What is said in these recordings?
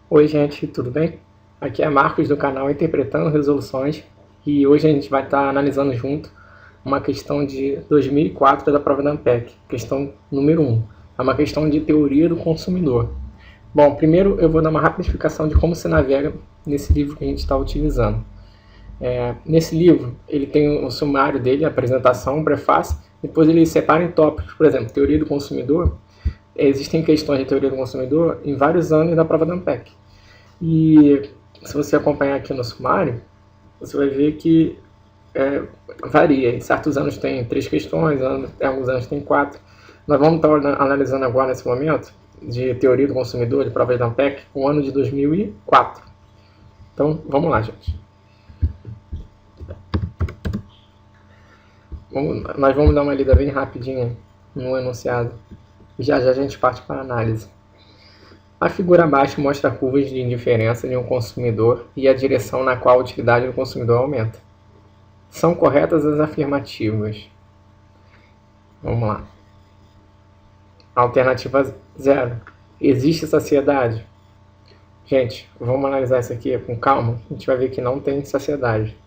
Oi gente, tudo bem? Aqui é Marcos do canal Interpretando Resoluções e hoje a gente vai estar analisando junto uma questão de 2004 da prova da ANPEC, questão número 1. É uma questão de teoria do consumidor. Bom, primeiro eu vou dar uma rápida explicação de como se navega nesse livro que a gente está utilizando. Nesse livro, ele tem o sumário dele, a apresentação, o prefácio, depois ele separa em tópicos, por exemplo, teoria do consumidor. Existem questões de teoria do consumidor em vários anos da prova da ANPEC. E se você acompanhar aqui no sumário, você vai ver que varia. Em certos anos tem 3 questões, em alguns anos tem 4. Nós vamos estar analisando agora, nesse momento, de teoria do consumidor, de provas da ANPEC, o ano de 2004. Então, vamos lá, gente. Nós vamos dar uma lida bem rapidinha no enunciado. E já a gente parte para a análise. A figura abaixo mostra curvas de indiferença de um consumidor e a direção na qual a utilidade do consumidor aumenta. São corretas as afirmativas. Vamos lá. Alternativa 0. Existe saciedade? Gente, vamos analisar isso aqui com calma. A gente vai ver que não tem saciedade.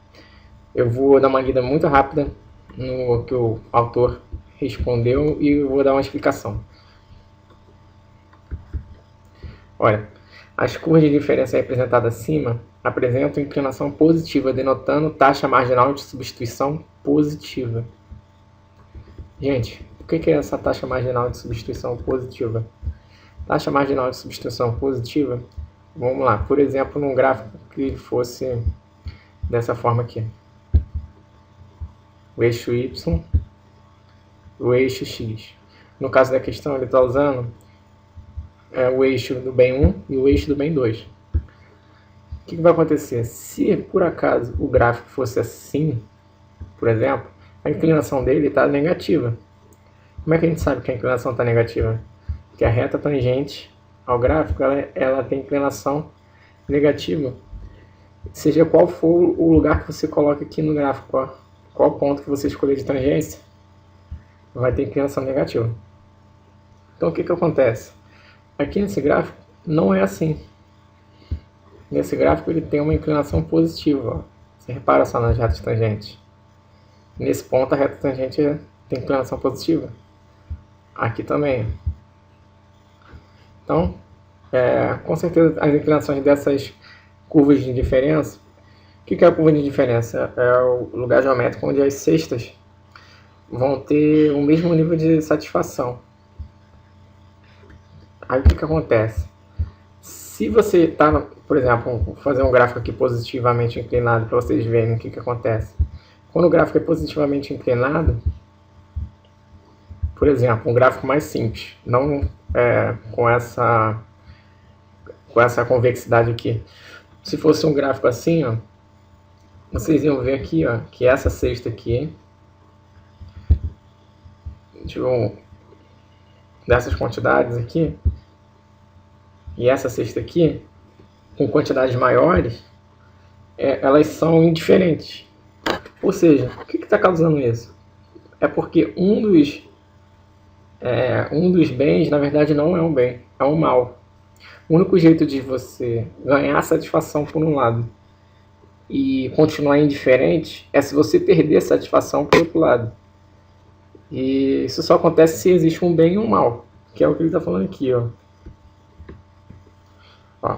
Eu vou dar uma lida muito rápida no que o autor respondeu e eu vou dar uma explicação. Olha, as curvas de diferença representadas acima apresentam inclinação positiva, denotando taxa marginal de substituição positiva. Gente, o que é essa taxa marginal de substituição positiva? Taxa marginal de substituição positiva, vamos lá, por exemplo, num gráfico que fosse dessa forma aqui. O eixo Y, o eixo X. No caso da questão, ele está usando o eixo do bem 1 e o eixo do bem 2. O que vai acontecer? Se por acaso o gráfico fosse assim, por exemplo, a inclinação dele está negativa. Como é que a gente sabe que a inclinação está negativa? Porque a reta tangente ao gráfico ela tem inclinação negativa. Seja qual for o lugar que você coloca aqui no gráfico, qual ponto que você escolher de tangência, vai ter inclinação negativa. Então o que acontece? Aqui nesse gráfico não é assim. Nesse gráfico ele tem uma inclinação positiva. Ó. Você repara só nas retas tangentes. Nesse ponto a reta tangente tem inclinação positiva. Aqui também. Então, com certeza as inclinações dessas curvas de diferença. O que é a curva de diferença? É o lugar geométrico onde as cestas vão ter o mesmo nível de satisfação. Aí o que acontece? Se você está, por exemplo, vou fazer um gráfico aqui positivamente inclinado para vocês verem o que acontece. Quando o gráfico é positivamente inclinado, por exemplo, um gráfico mais simples, não com essa convexidade aqui. Se fosse um gráfico assim, ó, vocês iam ver aqui, ó, que essa cesta aqui, dessas quantidades aqui, e essa cesta aqui, com quantidades maiores, elas são indiferentes. Ou seja, o que está causando isso? É porque um dos bens, na verdade, não é um bem, é um mal. O único jeito de você ganhar satisfação por um lado e continuar indiferente é se você perder a satisfação por outro lado. E isso só acontece se existe um bem e um mal, que é o que ele está falando aqui, ó.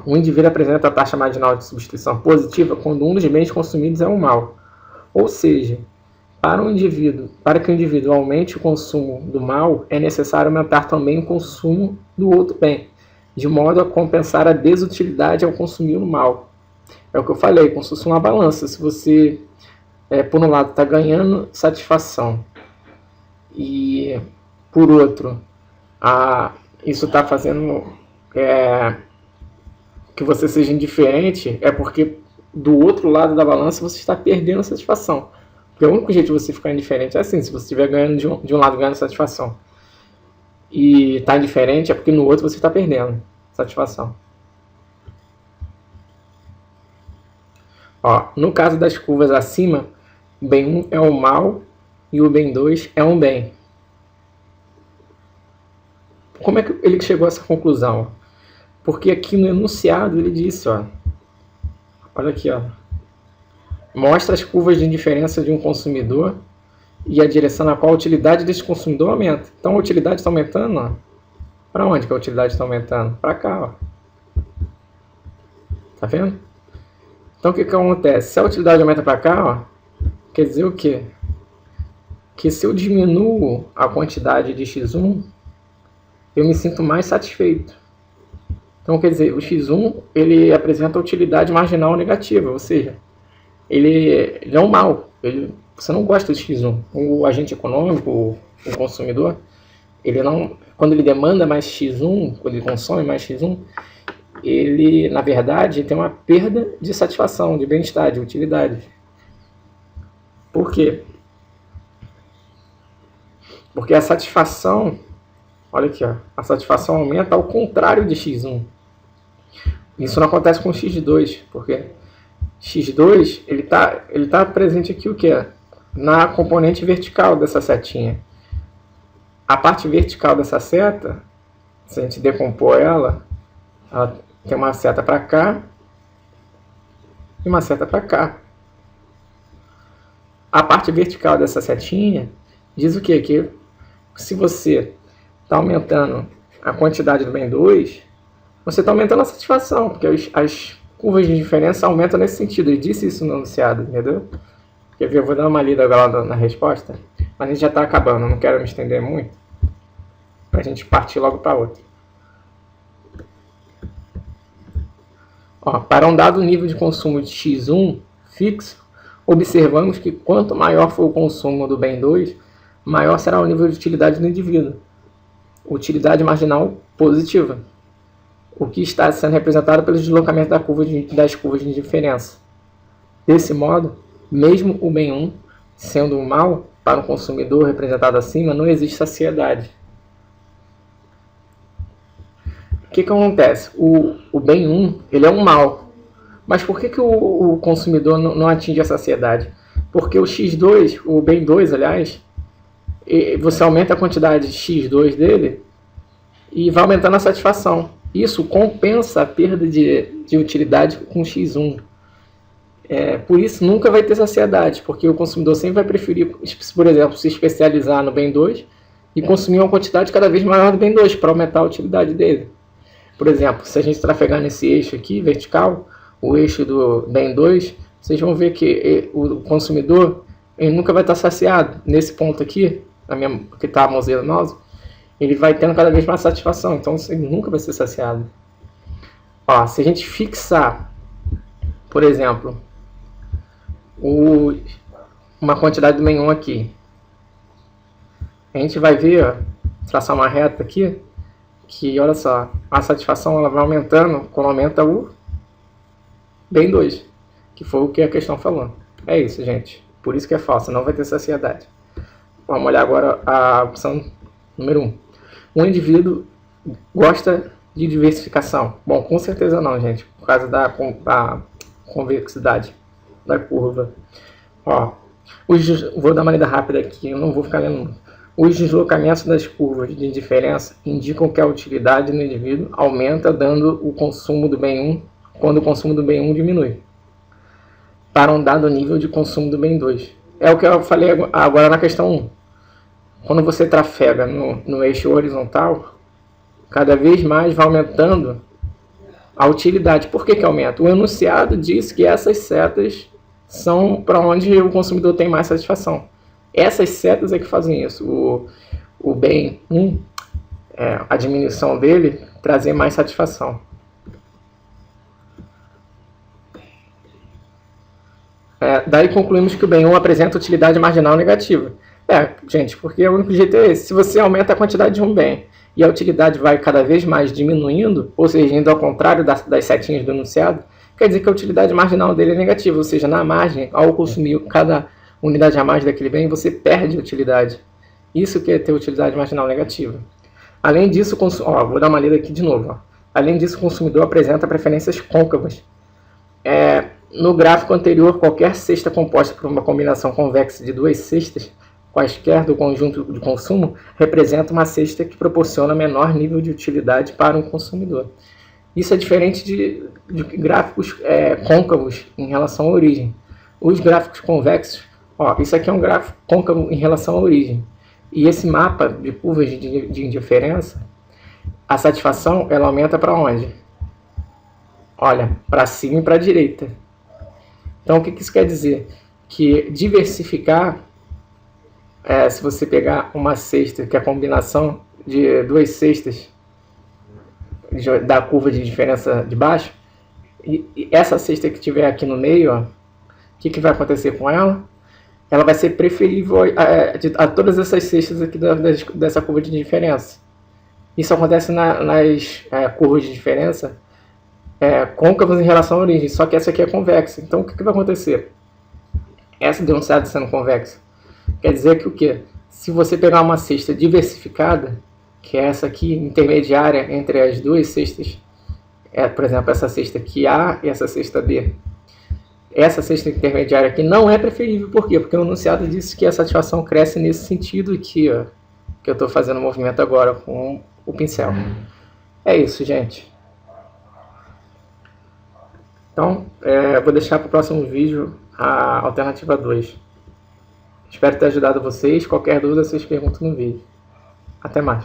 O indivíduo apresenta a taxa marginal de substituição positiva quando um dos bens consumidos é um mal. Ou seja, para que o indivíduo aumente o consumo do mal, é necessário aumentar também o consumo do outro bem, de modo a compensar a desutilidade ao consumir o mal. É o que eu falei, como se fosse uma balança. Se você, por um lado, está ganhando satisfação e, por outro, isso está fazendo que você seja indiferente, é porque do outro lado da balança você está perdendo satisfação. Porque o único jeito de você ficar indiferente é assim, se você estiver ganhando de um lado ganhando satisfação e está indiferente, é porque no outro você está perdendo satisfação. Ó, no caso das curvas acima, o bem 1 é um mal e o bem 2 é um bem. Como é que ele chegou a essa conclusão? Porque aqui no enunciado ele disse, ó, olha aqui, ó, mostra as curvas de indiferença de um consumidor e a direção na qual a utilidade desse consumidor aumenta. Então a utilidade está aumentando, ó. Para onde que a utilidade está aumentando? Para cá, ó. Tá vendo? Então o que acontece? Se a utilidade aumenta para cá, ó, quer dizer o quê? Que se eu diminuo a quantidade de X1, eu me sinto mais satisfeito. Então quer dizer, o X1 ele apresenta utilidade marginal negativa, ou seja, ele é um mal. Você não gosta de X1. O agente econômico, o consumidor, ele não, quando ele demanda mais X1, quando ele consome mais X1, ele, na verdade, tem uma perda de satisfação, de bem-estar, de utilidade. Por quê? Porque a satisfação, olha aqui, ó, a satisfação aumenta ao contrário de X1. Isso não acontece com X2, porque X2 ele tá presente aqui o que? Na componente vertical dessa setinha. A parte vertical dessa seta, se a gente decompor ela tem uma seta para cá e uma seta para cá. A parte vertical dessa setinha diz o quê? Que se você está aumentando a quantidade do bem 2, você está aumentando a satisfação, porque as curvas de diferença aumentam nesse sentido. Ele disse isso no enunciado, entendeu? Quer ver? Eu vou dar uma lida agora na resposta, mas a gente já está acabando, não quero me estender muito, para a gente partir logo para outra. Ó, para um dado nível de consumo de X1 fixo, observamos que quanto maior for o consumo do bem 2, maior será o nível de utilidade do indivíduo. Utilidade marginal positiva, o que está sendo representado pelo deslocamento das curvas de diferença. Desse modo, mesmo o bem 1 sendo um mal para o consumidor representado acima, não existe saciedade. O que acontece? O bem 1 ele é um mal. Mas por que o consumidor não atinge a saciedade? Porque o X2, o bem 2, aliás, você aumenta a quantidade de X2 dele e vai aumentando a satisfação. Isso compensa a perda de utilidade com X1. Por isso nunca vai ter saciedade, porque o consumidor sempre vai preferir, por exemplo, se especializar no bem 2 e consumir uma quantidade cada vez maior do bem 2 para aumentar a utilidade dele. Por exemplo, se a gente trafegar nesse eixo aqui, vertical, o eixo do bem 2, vocês vão ver que o consumidor ele nunca vai estar saciado. Nesse ponto aqui, que está a mãozinha do mouse, ele vai tendo cada vez mais satisfação, então ele nunca vai ser saciado. Ó, se a gente fixar, por exemplo, uma quantidade do bem 1 aqui, a gente vai ver, ó, traçar uma reta aqui, que olha só, a satisfação ela vai aumentando quando aumenta o bem 2, que foi o que a questão falou. É isso, gente. Por isso que é falso, não vai ter saciedade. Vamos olhar agora a opção número 1. Um indivíduo gosta de diversificação. Bom, com certeza não, gente, por causa da convexidade da curva. Ó, vou dar uma lida rápida aqui, eu não vou ficar lendo muito. Os deslocamentos das curvas de diferença indicam que a utilidade no indivíduo aumenta dando o consumo do bem 1 quando o consumo do bem 1 diminui para um dado nível de consumo do bem 2. É o que eu falei agora na questão 1. Quando você trafega no eixo horizontal, cada vez mais vai aumentando a utilidade. Por que aumenta? O enunciado diz que essas setas são para onde o consumidor tem mais satisfação. Essas setas é que fazem isso. O bem 1, a diminuição dele, trazer mais satisfação. Daí concluímos que o bem 1 apresenta utilidade marginal negativa. Gente, porque o único jeito é esse. Se você aumenta a quantidade de um bem e a utilidade vai cada vez mais diminuindo, ou seja, indo ao contrário das setinhas do enunciado, quer dizer que a utilidade marginal dele é negativa, ou seja, na margem, ao consumir cada unidade a mais daquele bem, você perde utilidade. Isso que é ter utilidade marginal negativa. Além disso, vou dar uma lida aqui de novo. Além disso, o consumidor apresenta preferências côncavas. No gráfico anterior, qualquer cesta composta por uma combinação convexa de duas cestas, quaisquer do conjunto de consumo, representa uma cesta que proporciona menor nível de utilidade para um consumidor. Isso é diferente de gráficos côncavos em relação à origem. Os gráficos convexos, ó, isso aqui é um gráfico côncavo em relação à origem. E esse mapa de curvas de indiferença, a satisfação ela aumenta para onde? Olha, para cima e para a direita. Então o que isso quer dizer? Que diversificar, se você pegar uma cesta, que é a combinação de duas cestas da curva de diferença de baixo, e essa cesta que tiver aqui no meio, ó, o que vai acontecer com ela? Ela vai ser preferível a todas essas cestas aqui dessa curva de diferença. Isso acontece nas curvas de diferença côncavas em relação à origem, só que essa aqui é convexa. Então o que vai acontecer? Essa deu um certo sendo convexa. Quer dizer que o quê? Se você pegar uma cesta diversificada, que é essa aqui, intermediária entre as duas cestas, por exemplo, essa cesta aqui A e essa cesta B. Essa cesta intermediária aqui não é preferível. Por quê? Porque o enunciado disse que a satisfação cresce nesse sentido aqui, ó, que eu estou fazendo o movimento agora com o pincel. É isso, gente. Então, vou deixar para o próximo vídeo a alternativa 2. Espero ter ajudado vocês. Qualquer dúvida, vocês perguntam no vídeo. Até mais.